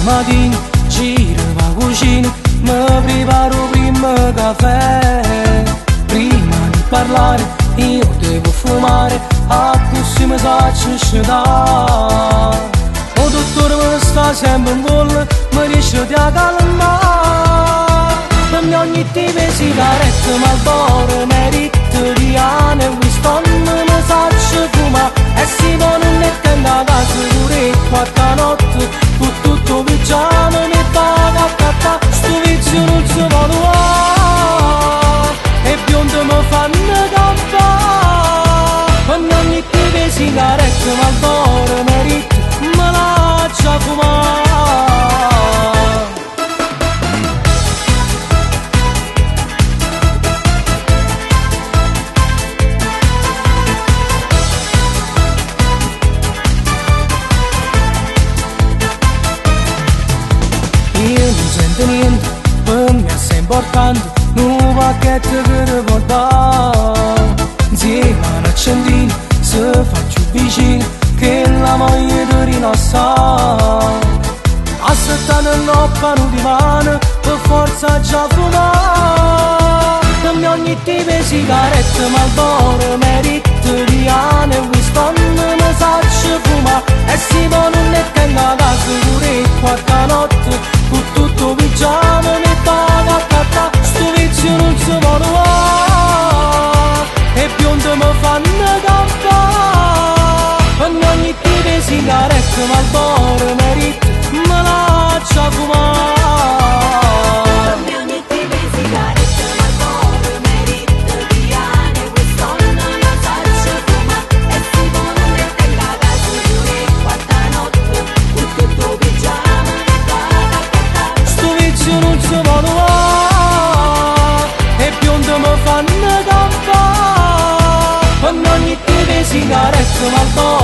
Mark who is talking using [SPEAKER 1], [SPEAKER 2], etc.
[SPEAKER 1] mattina giro la cucina, mi preparo prima caffè. Prima di parlare io devo fumare, a così mi faccio sciutare. O dottore mi sta sempre in gol, mi dice di calmare. Per me ogni tipo di sigaretta, Marlboro, Mediterranean e Winston mi faccio fumare. E si può non mettere a casa pure quattro notte, con tutto pigiama mi paga a cattà. Sto vizio non si può trovare, e biondo mi fanno campare. Per me ogni tipo di sigaretta, Marlboro, Mediterranean me lascia fumare. Io non sento niente, per me è sempre importante un pacchetto che riporta. Insieme a un accendino si faccio vicino, che la moglie ti rinassa. Aspettando il noppano di mano, per forza già fumare. Per me ogni tipo di sigaretta, Marlboro, Mediterranean e Winston mi faccio fumare. E si può non ne tengo a casa pure quattro notte, con tutto pigiama mi paga a cattà. Sto vizio non si può trovare, e biondo mi fanno campare. Per me ogni tipo di sigaretta, Marlboro, Mediterranean me lascia fumare.
[SPEAKER 2] Per me ogni tipo di sigaretta, Marlboro, Mediterranean e Winston mi faccio fumare. E si può non ne tengo a casa pure quattro notte, con tutto pigiama mi paga a cattà.
[SPEAKER 1] Sto vizio non si può trovare, e biondo mi fanno campare. Per me ogni tipo di sigaretta, Marlboro